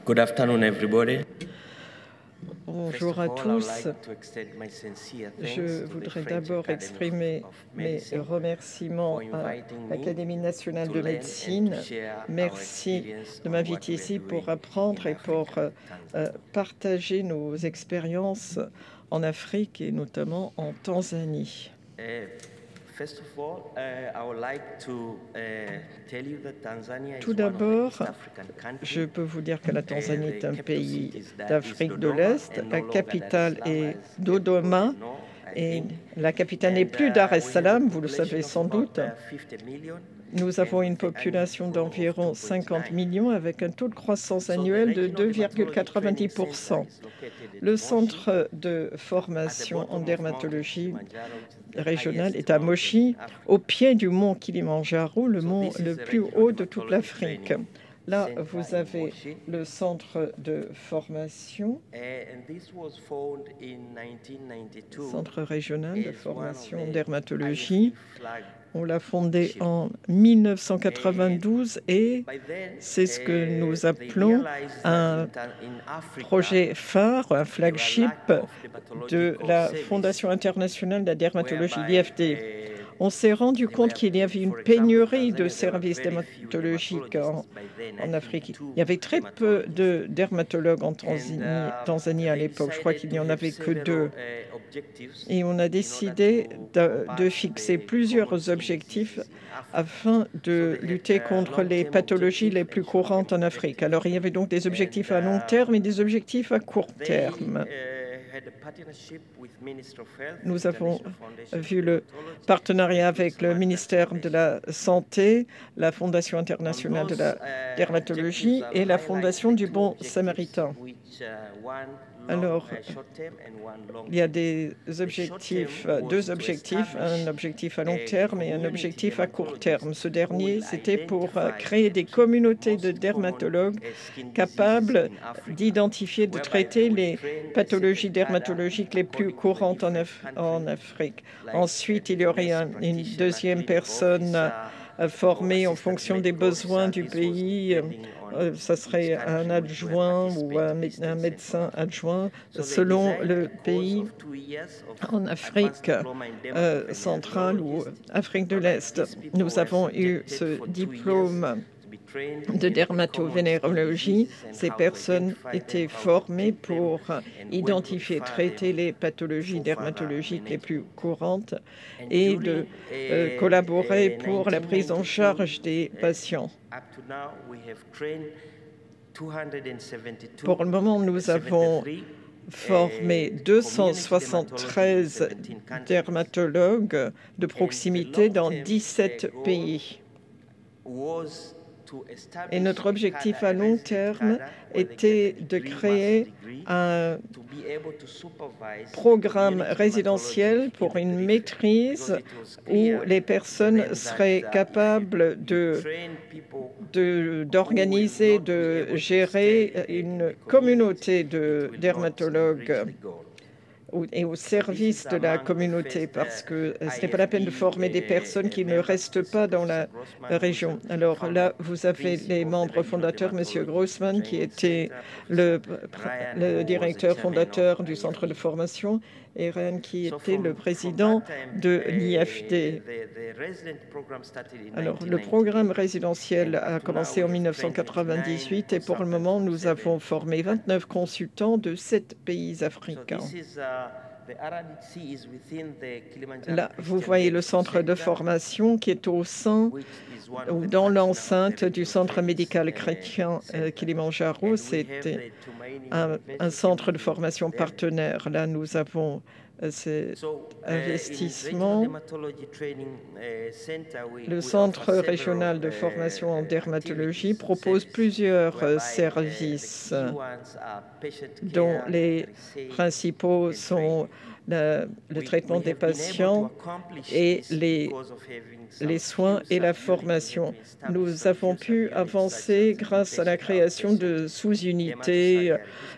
Good afternoon, everybody. Bonjour à tous. Je voudrais d'abord exprimer mes remerciements à l'Académie nationale de médecine. Merci de m'inviter ici pour apprendre et pour partager nos expériences en Afrique et notamment en Tanzanie. Tout d'abord, je peux vous dire que la Tanzanie est un pays d'Afrique de l'Est. La capitale est Dodoma et la capitale n'est plus Dar es Salaam, vous le savez sans doute. Nous avons une population d'environ 50 millions avec un taux de croissance annuel de 2,90%. Le centre de formation en dermatologie régionale est à Moshi, au pied du mont Kilimandjaro, le mont le plus haut de toute l'Afrique. Là, vous avez le centre de formation, centre régional de formation en dermatologie. On l'a fondé en 1992 et c'est ce que nous appelons un projet phare, un flagship de la Fondation internationale de la dermatologie, l'IFD. On s'est rendu compte qu'il y avait une pénurie de services dermatologiques en Afrique. Il y avait très peu de dermatologues en Tanzanie à l'époque. Je crois qu'il n'y en avait que 2. Et on a décidé de fixer plusieurs objectifs afin de lutter contre les pathologies les plus courantes en Afrique. Alors, il y avait donc des objectifs à long terme et des objectifs à court terme. Nous avons vu le partenariat avec le ministère de la Santé, la Fondation internationale de la dermatologie et la Fondation du Bon Samaritain. Alors, il y a deux objectifs, un objectif à long terme et un objectif à court terme. Ce dernier, c'était pour créer des communautés de dermatologues capables d'identifier, de traiter les pathologies dermatologiques les plus courantes en Afrique. Ensuite, il y aurait une deuxième personne formée en fonction des besoins du pays. Ça serait un adjoint ou un médecin adjoint selon le pays en Afrique centrale ou Afrique de l'Est. Nous avons eu ce diplôme de dermatovénérologie. Ces personnes étaient formées pour identifier, traiter les pathologies dermatologiques les plus courantes et de collaborer pour la prise en charge des patients. Pour le moment, nous avons formé 273 dermatologues de proximité dans 17 pays. Et notre objectif à long terme était de créer un programme résidentiel pour une maîtrise où les personnes seraient capables d'organiser, de gérer une communauté de dermatologues et au service de la communauté, parce que ce n'est pas la peine de former des personnes qui ne restent pas dans la région. Alors là, vous avez les membres fondateurs, M. Grossman, qui était le directeur fondateur du centre de formation, et Ryan, qui était le président de l'IFD. Alors, le programme résidentiel a commencé en 1998 et pour le moment, nous avons formé 29 consultants de 7 pays africains. Là, vous voyez le centre de formation qui est au sein ou dans l'enceinte du centre médical chrétien Kilimandjaro. C'était un centre de formation partenaire. Là, nous avons cet investissement. Le Centre régional de formation en dermatologie propose plusieurs services dont les principaux sont le traitement des patients et les soins et la formation. Nous avons pu avancer grâce à la création de sous-unités,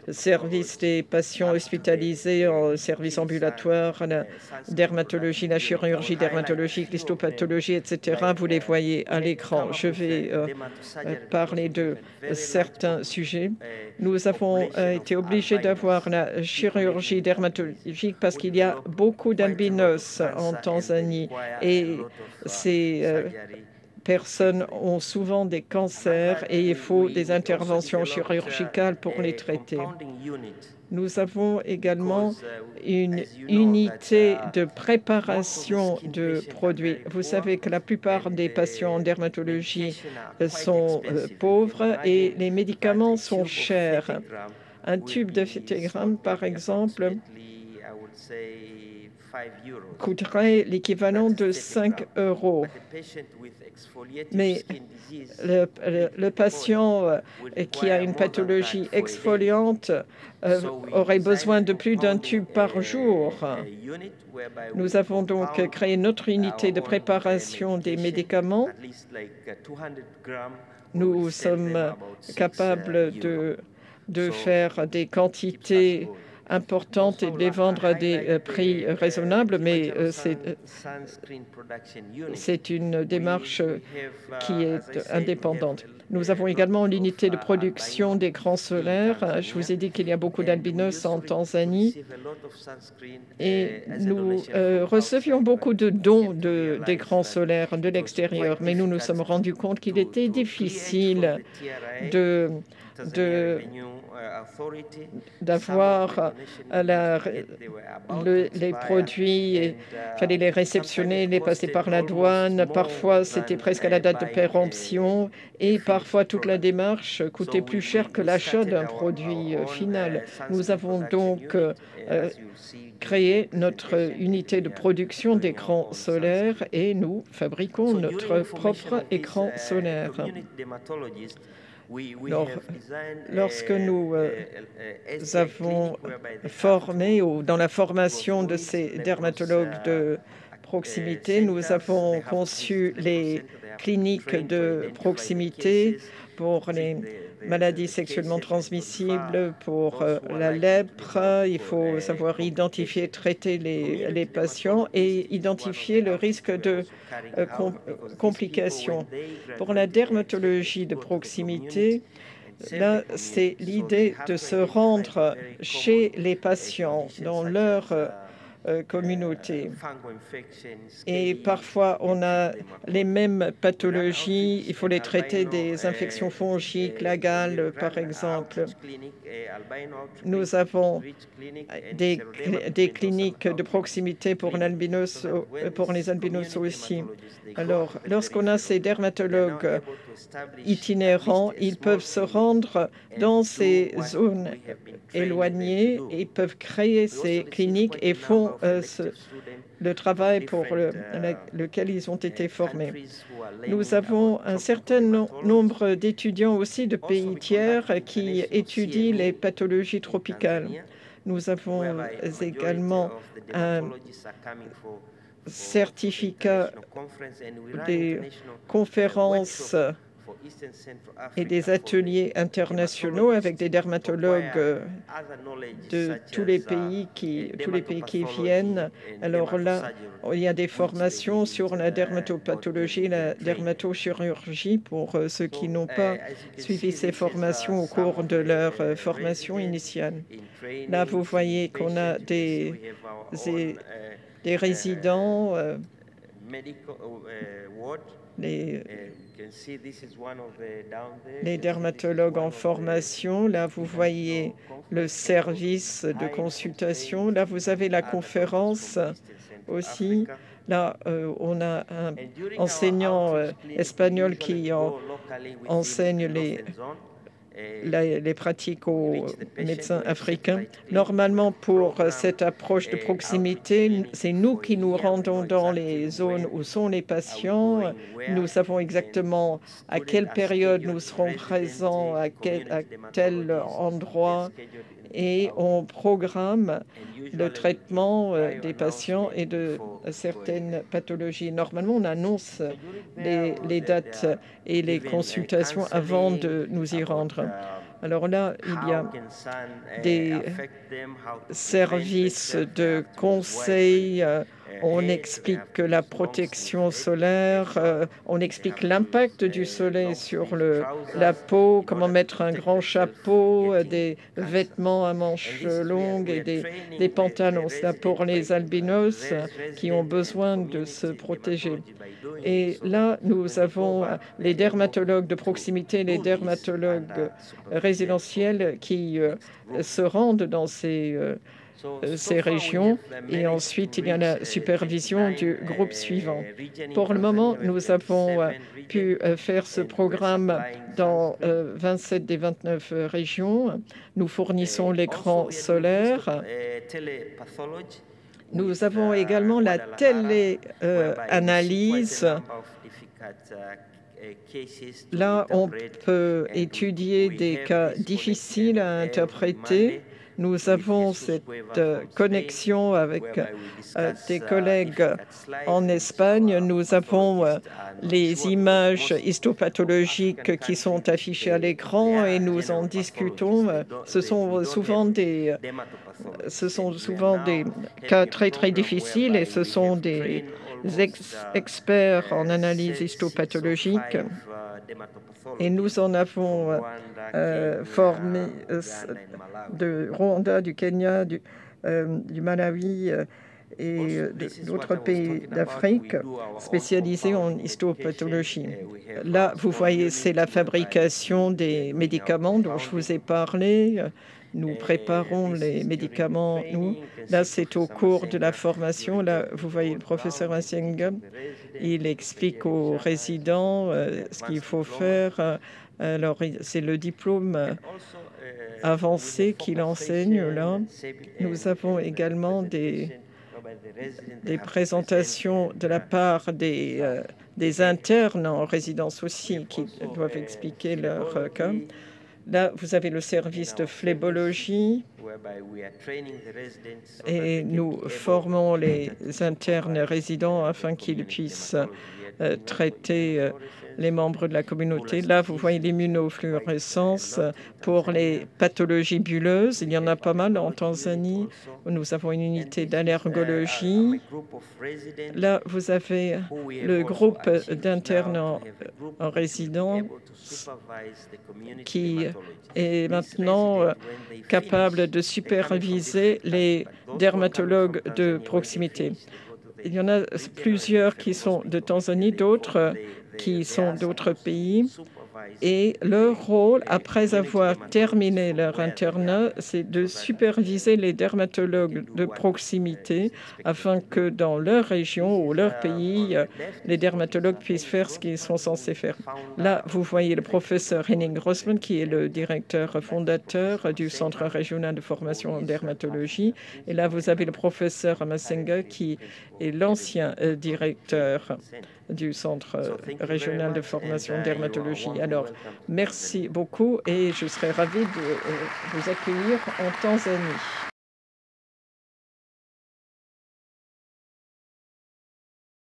services des patients hospitalisés en service ambulatoire, la dermatologie, la chirurgie dermatologique, l'histopathologie, etc. Vous les voyez à l'écran. Je vais parler de certains sujets. Nous avons été obligés d'avoir la chirurgie dermatologique parce qu'il y a beaucoup d'albinos en Tanzanie et ces personnes ont souvent des cancers et il faut des interventions chirurgicales pour les traiter. Nous avons également une unité de préparation de produits. Vous savez que la plupart des patients en dermatologie sont pauvres et les médicaments sont chers. Un tube de phytogramme, par exemple, coûterait l'équivalent de 5 €. Mais le patient qui a une pathologie exfoliante aurait besoin de plus d'un tube par jour. Nous avons donc créé notre unité de préparation des médicaments. Nous sommes capables de faire des quantités importantes et de les vendre à des prix raisonnables, mais c'est une démarche qui est indépendante. Nous avons également l'unité de production des crans solaires. Je vous ai dit qu'il y a beaucoup d'albinos en Tanzanie et nous recevions beaucoup de dons d'écrans solaires de l'extérieur, mais nous nous sommes rendus compte qu'il était difficile d'avoir les produits, il fallait les réceptionner, les passer par la douane. Parfois, c'était presque à la date de péremption et parfois toute la démarche coûtait plus cher que l'achat d'un produit final. Nous avons donc créé notre unité de production d'écrans solaires et nous fabriquons notre propre écran solaire. Lorsque nous avons formé ou dans la formation de ces dermatologues de proximité, nous avons conçu les cliniques de proximité pour les maladies sexuellement transmissibles, pour la lèpre. Il faut savoir identifier, traiter les patients et identifier le risque de complications. Pour la dermatologie de proximité, là, c'est l'idée de se rendre chez les patients, dans leur communauté. Et parfois, on a les mêmes pathologies, il faut les traiter des infections fongiques, la gale, par exemple. Nous avons des cliniques de proximité pour les albinos aussi. Alors, lorsqu'on a ces dermatologues itinérants, ils peuvent se rendre dans ces zones éloignées et peuvent créer ces cliniques et font le travail pour lequel ils ont été formés. Nous avons un certain nombre d'étudiants aussi de pays tiers qui étudient les pathologies tropicales. Nous avons également un certificat des conférences et des ateliers internationaux avec des dermatologues de tous les pays qui viennent. Alors là, il y a des formations sur la dermatopathologie, la dermatochirurgie pour ceux qui n'ont pas suivi ces formations au cours de leur formation initiale. Là, vous voyez qu'on a des résidents, les dermatologues en formation. Là, vous voyez le service de consultation. Là, vous avez la conférence aussi. Là, on a un enseignant espagnol qui enseigne les pratiques aux médecins africains. Normalement, pour cette approche de proximité, c'est nous qui nous rendons dans les zones où sont les patients. Nous savons exactement à quelle période nous serons présents, à tel endroit. et on programme le traitement des patients et de certaines pathologies. Normalement, on annonce les dates et les consultations avant de nous y rendre. Alors là, il y a des services de conseil, on explique la protection solaire, on explique l'impact du soleil sur la peau, comment mettre un grand chapeau, des vêtements à manches longues et des pantalons. C'est pour les albinos qui ont besoin de se protéger. Et là, nous avons les dermatologues de proximité, les dermatologues résidentiels qui se rendent dans ces régions. Et ensuite, il y a la supervision du groupe suivant. Pour le moment, nous avons pu faire ce programme dans 27 des 29 régions. Nous fournissons l'écran solaire. Nous avons également la téléanalyse. Là, on peut étudier des cas difficiles à interpréter. Nous avons cette connexion avec des collègues en Espagne. Nous avons les images histopathologiques qui sont affichées à l'écran et nous en discutons. Ce sont souvent des cas très, très difficiles et ce sont des experts en analyse histopathologique. Et nous en avons formé de Rwanda, du Kenya, du Malawi et d'autres pays d'Afrique spécialisés en histopathologie. Là, vous voyez, c'est la fabrication des médicaments dont je vous ai parlé. Nous préparons les médicaments, nous. Là, c'est au cours de la formation. Là, vous voyez le professeur Asenga. Il explique aux résidents ce qu'il faut faire. Alors, c'est le diplôme avancé qu'il enseigne là. Nous avons également des présentations de la part des internes en résidence aussi qui doivent expliquer leur cas. Là, vous avez le service de phlébologie et nous formons les internes résidents afin qu'ils puissent traiter les membres de la communauté. Là, vous voyez l'immunofluorescence pour les pathologies bulleuses. Il y en a pas mal en Tanzanie. Nous avons une unité d'allergologie. Là, vous avez le groupe d'internes en résidence qui est maintenant capable de superviser les dermatologues de proximité. Il y en a plusieurs qui sont de Tanzanie, d'autres qui sont d'autres pays. Et leur rôle, après avoir terminé leur internat, c'est de superviser les dermatologues de proximité afin que dans leur région ou leur pays, les dermatologues puissent faire ce qu'ils sont censés faire. Là, vous voyez le professeur Henning Grossman, qui est le directeur fondateur du Centre régional de formation en dermatologie. Et là, vous avez le professeur Amasenga, qui est l'ancien directeur du Centre régional de formation en dermatologie. Alors, merci beaucoup et je serai ravie de vous accueillir en Tanzanie.